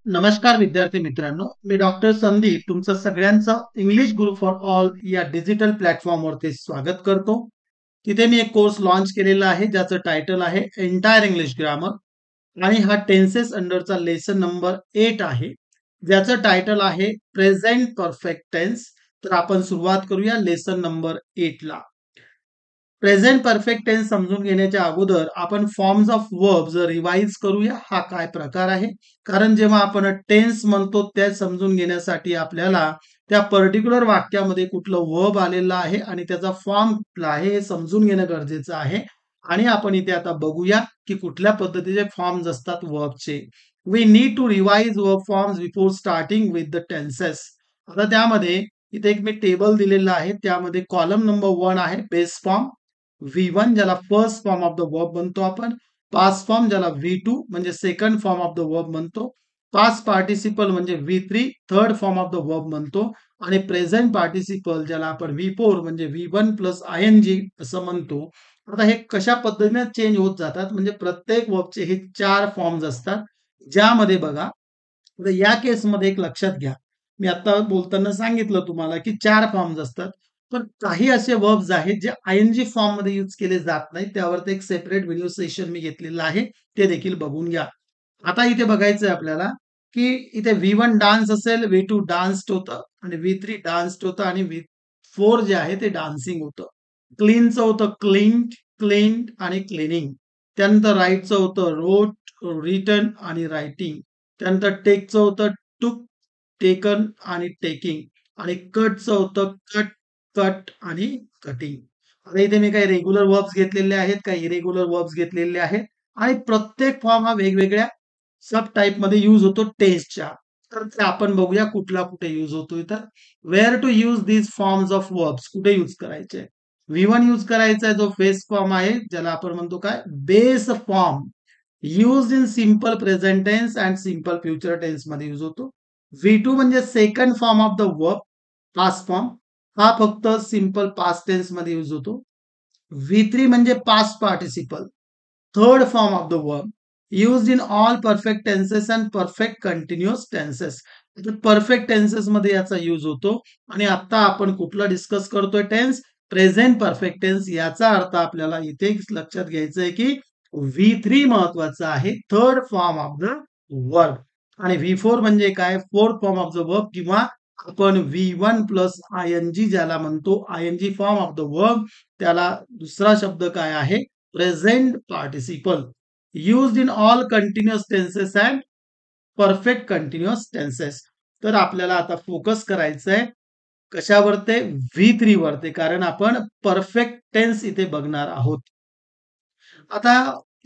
नमस्कार विद्यार्थी मित्रांनो, मी डॉक्टर संदीप तुमचं सगळ्यांचं इंग्लिश गुरु फॉर ऑल या डिजिटल प्लॅटफॉर्मवरती स्वागत करतो. तिथे मी एक कोर्स लॉन्च केलेला आहे ज्याचं टायटल आहे एंटायर इंग्लिश ग्रामर आणि हा टेन्सेस अंडरचा लेसन नंबर 8 आहे, ज्याचं टायटल आहे प्रेझेंट परफेक्ट टेन्स. तर आपण सुरुवात करूया लेसन नंबर 8 ला. प्रेझेंट परफेक्ट टेन्स समजून घेण्याच्या अगोदर आपण फॉर्म्स ऑफ वर्ब्स रिवाइज करूया हा काय प्रकार आहे. कारण जेव्हा आपण टेन्स म्हणतो ते समजून घेण्यासाठी आपल्याला त्या पर्टिक्युलर वाक्यामध्ये कुठलं वर्ब आलेलं आहे आणि त्याचा फॉर्म कुठला आहे हे समजून घेणं गरजेचं आहे. आणि आपण इथे आता बघूया की कुठल्या पद्धतीचे फॉर्म्स असतात वर्बचे. We need to revise verb forms before starting with the tenses. आता त्यामध्ये इथे एक मी टेबल दिलेला आहे, त्यामध्ये कॉलम नंबर 1 आहे बेस फॉर्म V1 ज्याला first form of the verb म्हणतो आपण, पास्ट फॉर्म ज्याला V2 म्हणजे second form of the verb म्हणतो, पास्ट पार्टिसिपल म्हणजे V3 third form of the verb म्हणतो आणि प्रेझेंट पार्टिसिपल ज्याला आपण V4 म्हणजे V1 प्लस ING असं म्हणतो. आता हे कशा पद्धतीने चेंज होत जातात म्हणजे प्रत्येक वर्बचे हे 4 फॉर्म्स असतात, ज्यामध्ये बघा आता या केसमध्ये एक लक्षात घ्या. मी आता बोलताना सांगितलं तुम्हाला की 4 फॉर्म्स असतात. पण काही असे वर्ब्स आहेत जे आयएनजी फॉर्म मध्ये यूज केले जात नाहीत. त्यावरती एक सेपरेट व्हिडिओ सेशन मी घेतलेलं आहे. ते देखील बघून घ्या. आता इथे बघायचंय आपल्याला की इथे V1 डान्स असेल, V2 डान्स्ड होतं आणि V3 डान्स्ड होतं आणि V4 जे आहे ते डान्सिंग होतं. क्लीनचं होतं क्लीन्ड, क्लीन्ड आणि क्लिनिंग. त्यानंतर राईटचं होतं रोट, रिटन आणि रायटिंग. त्यानंतर टेकचं होतं टूक, टेकन आणि टेकिंग आणि कटचं होतं कट, कट आणि कटिंग. आता इथे मी काही रेग्युलर वर्ब्स घेतलेले आहेत, काही इरेग्युलर वर्ब्स घेतलेले आहेत आणि प्रत्येक फॉर्म हा वेगवेगळ्या सब टाइप मध्ये यूज होतो टेन्सच्या. तर ते आपण बघूया कुठला कुठे यूज होतोय. तर where to use these forms of verbs कुठे यूज करायचे. V1 यूज करायचा आहे जो फेस फॉर्म आहे, ज्याला आपण म्हणतो काय base form. Use in simple present tense and simple future tense मध्ये यूज होतो. V2 म्हणजे second form of the verb, past form. हा फक्त सिंपल पास्ट टेन्स मध्ये यूज होतो. V3 म्हणजे past participle, third form of the verb, used in all perfect tenses and perfect continuous tenses. Perfect tenses मध्ये याचा use होतो. आणि आता आपण कुठला डिस्कस करतोय टेन्स, प्रेझेंट परफेक्ट टेन्स. याचा अर्थ आपल्याला इथे लक्षात घ्यायचं आहे की V3 महत्वाचा आहे, third form of the verb. आणि V4 म्हणजे काय, fourth form of the verb किंवा आपण V1 प्लस ING ज्याला म्हणतो, ING form of the verb, त्याला दुसरा शब्द काय आहे, present participle. Used in all continuous tenses and perfect continuous tenses. तर आपल्याला आता फोकस करायचं आहे कशावरते, V3 वरती, कारण आपण परफेक्ट टेन्स इथे बघणार आहोत. आता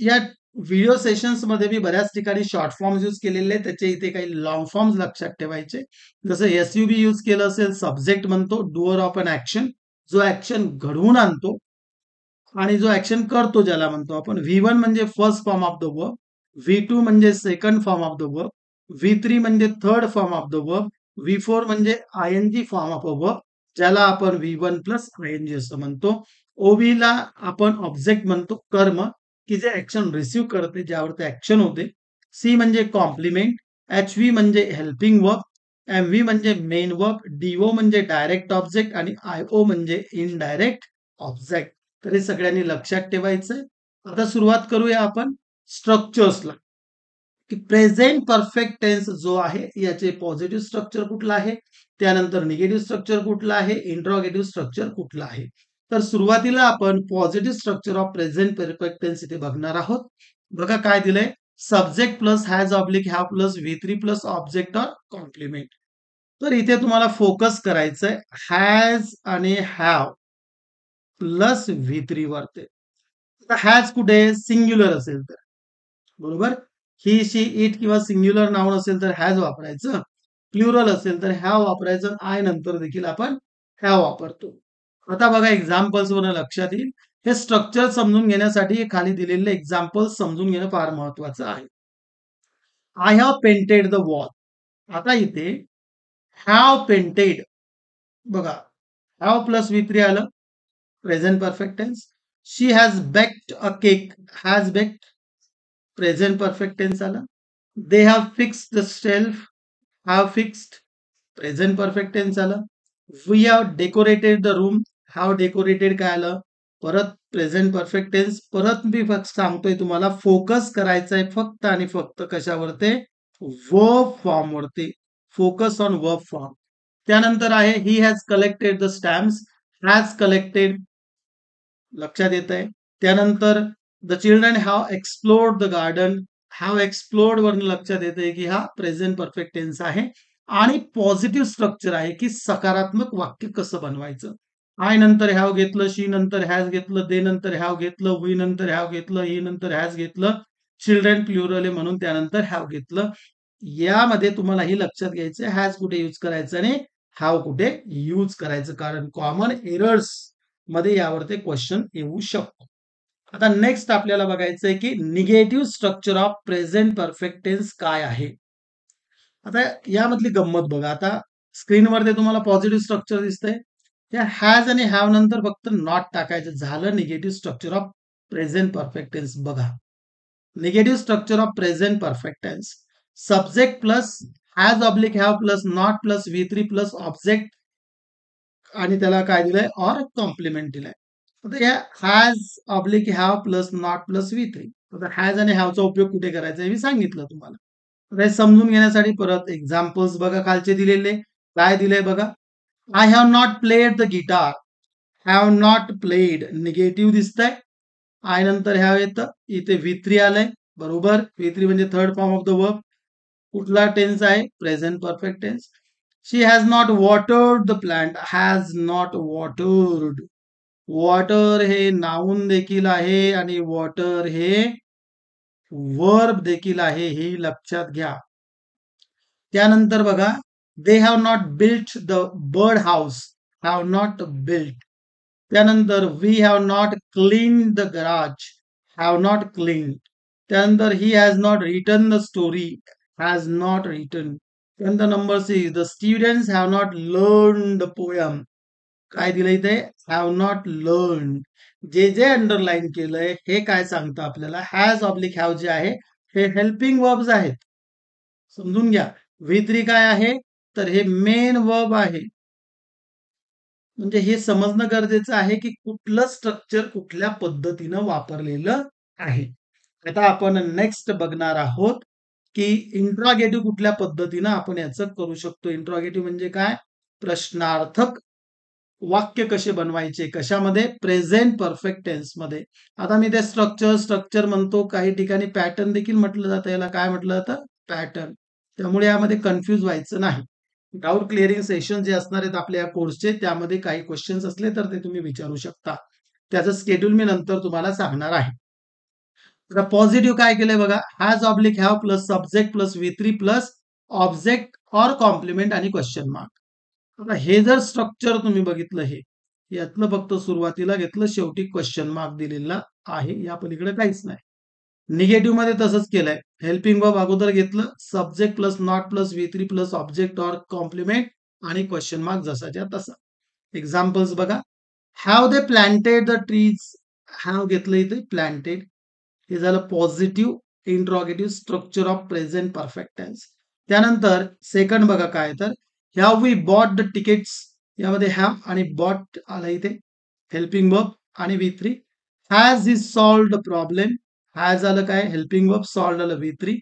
या व्हिडिओ सेशन्स मध्ये मी बऱ्याच ठिकाणी शॉर्ट फॉर्म्स यूज केलेले आहेत, त्याचे इथे काही लॉंग फॉर्म्स लक्षात ठेवायचे. जसं SUB यूज केलं असेल, सब्जेक्ट म्हणतो डुअर ऑफ अन ऍक्शन, जो ऍक्शन घडवून आणतो आणि जो ऍक्शन करतो ज्याला म्हणतो आपण. V1 म्हणजे first form of the verb, V2 म्हणजे second form of the verb, V3 म्हणजे third form of the verb, V4 म्हणजे ING form of a verb, ज्याला आपण V1 प्लस ING असं म्हणतो. OB ला आपण ऑब्जेक्ट म्हणतो, कर्म, की जे ऍक्शन रिसीव्ह करते, ज्यावरती ऍक्शन होते. C म्हणजे कॉम्प्लिमेंट, HV म्हणजे हेल्पिंग वर्ब, MV म्हणजे मेन वर्ब, DO म्हणजे डायरेक्ट ऑब्जेक्ट आणि IO म्हणजे इनडायरेक्ट ऑब्जेक्ट. तर हे सगळ्यांनी लक्षात ठेवायचंय. आता सुरुवात करूया आपण स्ट्रक्चर्सला, की प्रेझेंट परफेक्ट टेन्स जो आहे याचे पॉझिटिव्ह स्ट्रक्चर कुठलं आहे, त्यानंतर निगेटिव्ह स्ट्रक्चर कुठलं आहे, इंट्रोगेटिव्ह स्ट्रक्चर कुठलं आहे. तर सुरुवातीला आपण positive structure of present perfect tense इथे बघणार आहोत. बघा काय दिलंय, subject plus has oblique have plus V3 plus object or complement. तर इथे तुम्हाला फोकस करायचंय हॅज आणि हॅव प्लस V3 वरती. आता हॅज कुठे सिंग्युलर असेल तर, बरोबर, ही शी इट किंवा सिंग्युलर नाउन असेल तर हॅज वापरायचं, प्लुरल असेल तर हॅव वापरायचं, आय नंतर देखील आपण हॅव वापरतो. आता बघा एक्झाम्पल्स वरून लक्षात येईल. हे स्ट्रक्चर समजून घेण्यासाठी खाली दिलेले एक्झाम्पल्स समजून घेणं फार महत्वाचं आहे. I have painted the wall. आता इथे हॅव पेंटेड, बघा हॅव प्लस V3 आलं, present perfect tense. She has baked a cake, has baked, present perfect tense आला. They have fixed the shelf, have fixed present perfect tense आलं. We have decorated the room, have decorated काय आलं, परत present perfect tense. परत मी फक्त सांगतोय तुम्हाला focus करायचा आहे फक्त आणि फक्त कशावरती, वर्ब फॉर्म वरती. Focus on verb form. त्यानंतर आहे he has collected the stamps, has collected लक्षात येत आहे. त्यानंतर the children have explored the garden, have explored वरून लक्षात येते की हा प्रेझेंट परफेक्ट टेन्स आहे आणि पॉझिटिव्ह स्ट्रक्चर आहे की सकारात्मक वाक्य कसं बनवायचं. आय नंतर हॅव घेतलं, शी नंतर हॅज घेतलं, दे नंतर हॅव घेतलं, वी नंतर हॅव घेतलं, ही नंतर हॅज घेतलं, चिल्ड्रन प्लुरल आहे म्हणून त्यानंतर हॅव घेतलं. यामध्ये तुम्हाला ही लक्षात घ्यायचं हॅज कुठे यूज करायचं आणि हॅव कुठे यूज करायचं, कारण कॉमन एरर्स मध्ये यावरती क्वेश्चन येऊ शकतो. आता नेक्स्ट आपल्याला बघायचं आहे की negative structure of present perfect tense काय आहे. आता यामधली गंमत बघा. आता स्क्रीनवरती तुम्हाला पॉझिटिव्ह स्ट्रक्चर दिसतंय. त्या हॅज आणि हॅव नंतर फक्त नॉट टाकायचं, झालं negative structure of present perfect tense. बघा, negative structure of present perfect tense, subject plus has oblique have plus not plus V three plus object आणि त्याला काय दिलंय, ऑर कॉम्प्लिमेंट दिलाय. आता या has oblique have plus not plus V three. आता has आणि हॅवचा उपयोग कुठे करायचा हे मी सांगितलं तुम्हाला. आता हे समजून घेण्यासाठी परत एक्झाम्पल्स बघा खालचे दिलेले. काय दिलंय बघा, I have not played the guitar, have not played negative दिसतंय. आय नंतर हॅव येतं, इथे व्ही थ्री आलंय. बरोबर, व्ही थ्री म्हणजे third form of the verb. कुठला टेन्स आहे, present perfect tense. She has not watered the plant, has not watered. Water हे नाऊन देखील आहे आणि वॉटर हे वर्ब देखील आहे, हे लक्षात घ्या. त्यानंतर बघा, they have not built the bird house, have not built. त्यानंतर we have not clean the garage, have not clean. त्यानंतर he has not written the story, has not written. त्यानंतर number 6, the students have not learn the poem. काय दिलं इथे, have not learn. जे जे underline केलंय हे काय सांगतं आपल्याला, हॅज ऑब्लिक हॅव जे आहे हे हेल्पिंग वर्ब्स आहेत. समजून घ्या. व्ही थ्री काय आहे, तर हे मेन वर्ब आहे. म्हणजे हे समजणं गरजेचं आहे की कुठलं स्ट्रक्चर कुठल्या पद्धतीनं वापरलेलं आहे. आता आपण नेक्स्ट बघणार आहोत की इंट्रॉगेटिव्ह कुठल्या पद्धतीनं आपण याचं करू शकतो. इंट्रॉगेटिव्ह म्हणजे काय, प्रश्नार्थक वाक्य कसे बनवायचे, कशामध्ये, प्रेझेंट परफेक्ट टेन्स मध्ये. आता मी ते स्ट्रक्चर स्ट्रक्चर म्हणतो, काही ठिकाणी पॅटर्न देखील म्हटलं जातं. याला काय म्हटलं जातं, पॅटर्न. त्यामुळे यामध्ये कन्फ्युज व्हायचं नाही. डाऊट क्लिअरिंग सेशन जे असणार आहेत आपल्या या कोर्सचे, त्यामध्ये काही क्वेश्चन्स असले तर ते तुम्ही विचारू शकता. त्याचं शेड्यूल मी नंतर तुम्हाला सांगणार आहे. आता पॉझिटिव्ह काय केलंय बघा, has oblique have plus subject plus V three plus object or complement आणि क्वेश्चन मार्क. आता हे जर स्ट्रक्चर तुम्ही बघितलं, हे यातलं फक्त सुरुवातीला घेतलं, शेवटी क्वेश्चन मार्क दिलेला आहे, या पलीकडे काहीच नाही. निगेटिव्ह मध्ये तसंच केलंय, हेल्पिंग वर्ब अगोदर घेतलं, subject plus not plus V three plus object or complement आणि क्वेश्चन मार्क जसाच्या तसा. एक्झाम्पल्स बघा, have they planted the trees, have घेतलं इथे प्लांटेड. हे झालं positive interrogative structure of present perfect tense. त्यानंतर सेकंड बघा काय, तर have we bought the tickets. यामध्ये हॅव आणि बॉट आला इथे, हेल्पिंग वर्ब आणि V three. Has he solved the problem, has आलं काय, हेल्पिंग वर्ब, सॉल्व्ड आलं व्ही थ्री.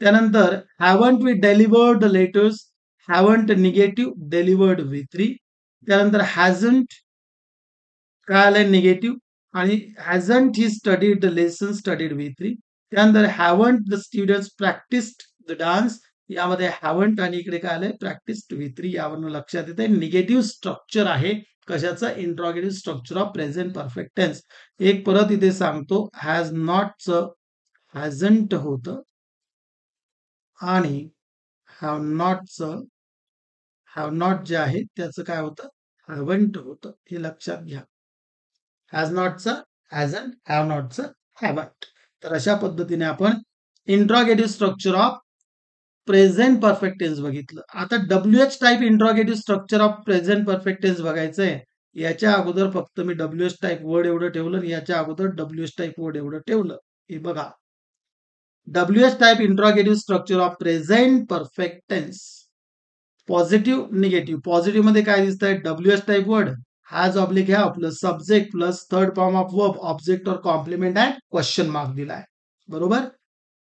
त्यानंतर haven't we delivered the letters, haven't negative, delivered V three. त्यानंतर हॅझंट काय आलंय, निगेटिव्ह आणि hasn't he studied the lesson, studied V three. त्यानंतर haven't the students practised the dance, यामध्ये haven't आणि इकडे काय आलंय, प्रॅक्टिस्ड व्ही थ्री. यावरून लक्षात येते निगेटिव्ह स्ट्रक्चर आहे कशाचं, interrogative structure of present perfect tense. एक परत इथे सांगतो, हॅज नॉटचं हॅझंट होतं आणि हॅव नॉटचं हॅव नॉट जे आहे त्याचं काय होतं, हॅवंट होतं. हे लक्षात घ्या. हॅज नॉटचं हॅझंट, हॅव नॉटचं हॅवंट. तर अशा पद्धतीने आपण interrogative structure of present perfect tense बघितलं. आता WH type interrogative structure of present perfect tense बघायचंय. याच्या अगोदर फक्त मी डब्ल्यूएच टाईप वर्ड एवढं ठेवलं आणि याच्या अगोदर डब्ल्यूएच टाईप वर्ड एवढं ठेवलं. हे बघा, WH type interrogative structure of present perfect tense. Positive negative. Positive मध्ये काय दिसतंय? WH type word has oblique have plus subject plus third form of verb object or complement and question mark दिलाय. बरोबर.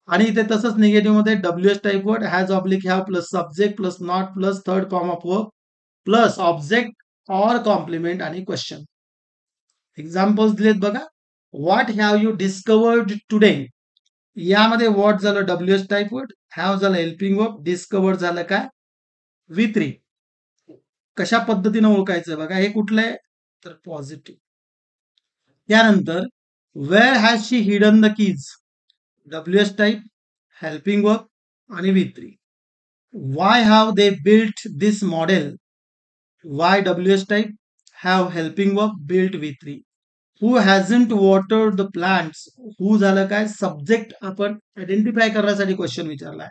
आणि इथे तसंच निगेटिव्ह मध्ये WH type word has oblique have plus subject plus not plus third form of verb plus object or complement आणि question. Examples दिलेत बघा. What have you discovered today. यामध्ये व्हॉट झालं WH टाइप वर्ड, हॅव झालं helping verb, discovered झालं काय V3. कशा पद्धतीने ओळखायचं बघा. हे कुठलं आहे तर पॉझिटिव्ह. त्यानंतर where has she hidden the keys. WH type helping verb आणि V3. Why have they built this model? Why WH type have helping verb built V3. Who hasn't watered the plants? Who झालं काय subject आपण identify करण्यासाठी question विचारलाय.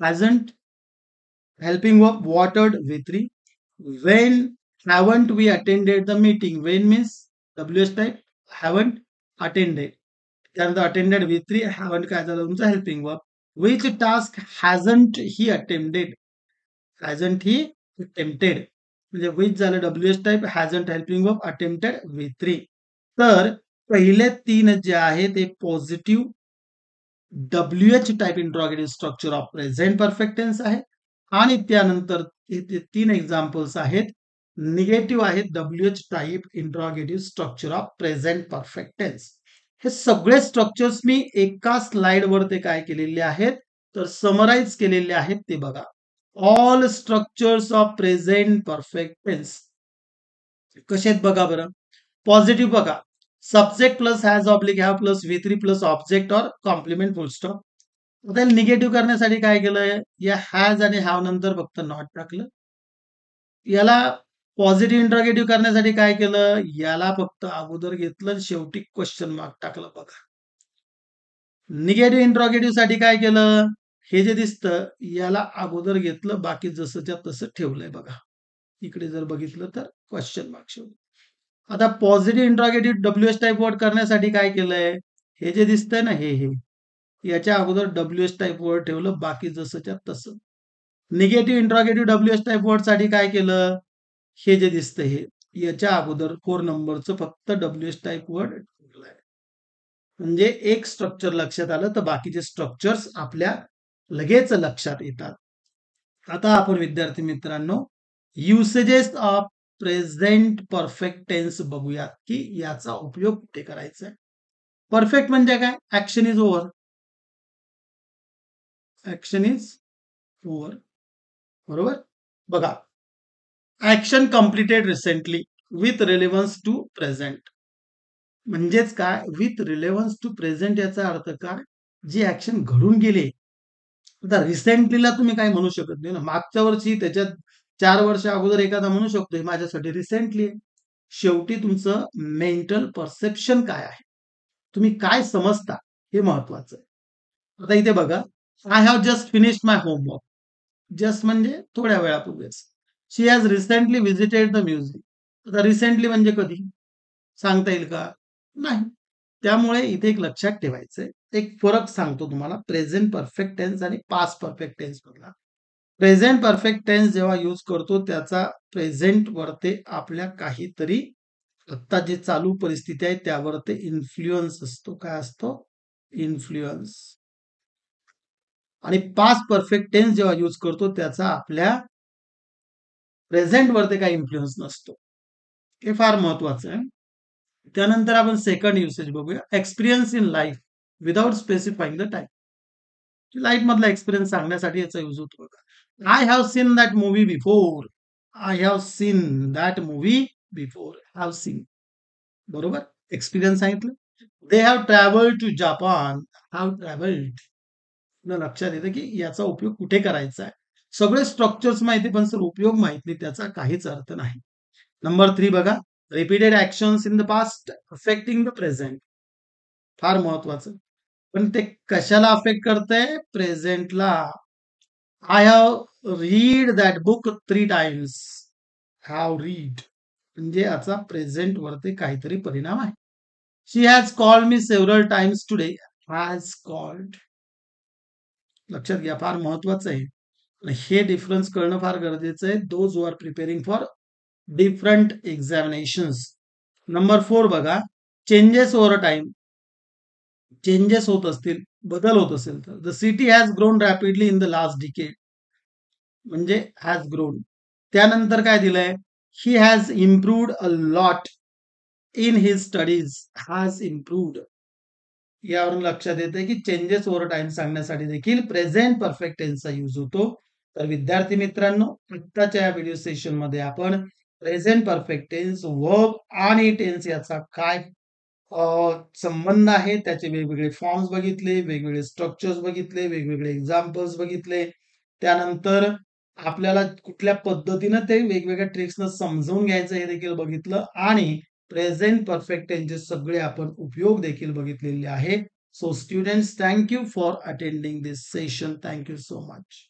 Hasn't helping verb watered V3. When haven't we attended the meeting? When means WH type haven't attended. त्यानंतर attended V3 haven't काय झालं तुमचं helping verb. Which task hasn't he attended? Hasn't he attempted. म्हणजे which झालं WH type hasn't helping verb attempted V3. तर पहिले तीन जे आहे ते positive WH type interrogative structure of present perfect tense आहे. आणि त्यानंतर तीन एक्झाम्पल्स आहेत निगेटिव्ह आहेत WH type interrogative structure of present perfect tense. हे सगळे स्ट्रक्चर्स मी एका स्लाइडवर ते काय केलेले आहेत तर समराइज केलेले आहेत ते बघा. All structures of present perfect tense कसे आहेत बघा बरं. पॉझिटिव्ह बघा subject plus has oblique have plus V3 plus object or complement full stop. आता निगेटिव्ह करण्यासाठी काय केलंय या हॅज आणि हॅव नंतर फक्त नॉट टाकलं. याला पॉझिटिव्ह इंट्रॉगेटिव्ह करण्यासाठी काय केलं याला फक्त अगोदर घेतलं शेवटी क्वेश्चन मार्क टाकलं बघा. निगेटिव्ह इंट्रॉगेटिव्ह साठी काय केलं हे जे दिसतं याला अगोदर घेतलं बाकी जसंच्या तसं ठेवलंय बघा. इकडे जर बघितलं तर क्वेश्चन मार्क शेवटी. आता positive interrogative WH type word करण्यासाठी काय केलंय हे जे दिसतंय ना हे याच्या अगोदर WH टाइप वर्ड ठेवलं बाकी जसंच्या तसं. Negative interrogative WH type word साठी काय केलं हे जे दिसतं हे याच्या अगोदर 4 नंबरचं फक्त WH टाइप वर्ड ठेवलंय. म्हणजे एक स्ट्रक्चर लक्षात आलं तर बाकीचे स्ट्रक्चर्स आपल्या लगेच लक्षात येतात. आता आपण विद्यार्थी मित्रांनो usages of present perfect tense बघूयात की याचा उपयोग कुठे करायचा आहे. परफेक्ट म्हणजे काय action is over. Action is over. बरोबर. बघा action completed recently with relevance to present. म्हणजेच काय विथ रिलेव्हन्स टू प्रेझेंट याचा अर्थ काय जी ऍक्शन घडून गेली. आता रिसेंटलीला तुम्ही काही म्हणू शकत नाही ना. मागच्या वर्षी त्याच्यात 4 वर्ष अगोदर एखादा म्हणू शकतो माझ्यासाठी रिसेंटली आहे. शेवटी तुमचं मेंटल परसेप्शन काय आहे तुम्ही काय समजता हे महत्वाचं आहे. आता इथे बघा I have just finished my homework. Just म्हणजे थोड्या वेळापूर्वीच. She has recently visited the museum. आता रिसेंटली म्हणजे कधी सांगता येईल का नाही. त्यामुळे इथे एक लक्षात ठेवायचंय एक फरक सांगतो तुम्हाला प्रेझेंट परफेक्ट टेन्स आणि पास्ट परफेक्ट टेन्स मधला. प्रेझेंट परफेक्ट टेन्स जेव्हा यूज करतो त्याचा प्रेझेंट वर ते आपल्या काहीतरी आता जे चालू परिस्थिती आहे त्यावर ते इन्फ्लुअन्स असतो. काय असतो इन्फ्लुअन्स. आणि पास्ट परफेक्ट टेन्स जेव्हा यूज करतो त्याचा आपल्या प्रेझेंट वर ते काही इन्फ्लुअन्स नसतो. हे फार महत्वाचं आहे. त्यानंतर आपण सेकंड युसेज बघूया experience in life without specifying the time. Life मधला एक्सपिरियन्स सांगण्यासाठी याचा यूज होतो बघा. I have seen that movie before. I have seen that movie before. Have seen. बरोबर एक्सपिरियन्स सांगितलं. They have travelled to Japan. Have travelled. लक्षात येतं की याचा उपयोग कुठे करायचा आहे. सगळे स्ट्रक्चर्स माहिती पण सर उपयोग माहित नाही त्याचा काहीच अर्थ नाही. नंबर 3 बघा repeated actions in the past affecting the present. फार महत्वाचं. पण ते कशाला अफेक्ट करतंय प्रेझेंटला. I have read that book 3 times. Have read म्हणजे याचा प्रेझेंट वरती काहीतरी परिणाम आहे. She has called me several times today. Has called. लक्षात घ्या, फार महत्वाचं आहे. आणि हे डिफरन्स कळणं फार गरजेचं आहे. Those who are preparing for different examinations. Number 4 बघा, चेंजेस ओव्हर टाइम. चेंजेस होत असतील, बदल होत असेल तर. The city has grown rapidly in the last decade. म्हणजे हॅज ग्रोन. त्यानंतर काय दिलंय? He has improved a lot in his studies. Has improved. यावरून लक्षात येते की चेंजेस ओव्हर टाइम सांगण्यासाठी देखील प्रेझेंट परफेक्ट टेन्सचा यूज होतो. तर विद्यार्थी मित्रांनो, आत्ताच्या या व्हिडिओ सेशन मध्ये आपण प्रेझेंट परफेक्ट टेन्स, वर्ब आणि टेन्स याचा काय संबंध आहे, त्याचे वेगवेगळे फॉर्म्स बघितले, वेगवेगळे स्ट्रक्चर्स बघितले, वेगवेगळे एक्झाम्पल्स बघितले. त्यानंतर आपल्याला कुठल्या पद्धतीनं ते वेगवेगळ्या ट्रिक्सनं समजून घ्यायचं हे देखील बघितलं आणि प्रेझेंट परफेक्ट टेन्सचे सगळे आपण उपयोग देखील बघितलेले आहे. So students, thank you for attending this session. Thank you so much.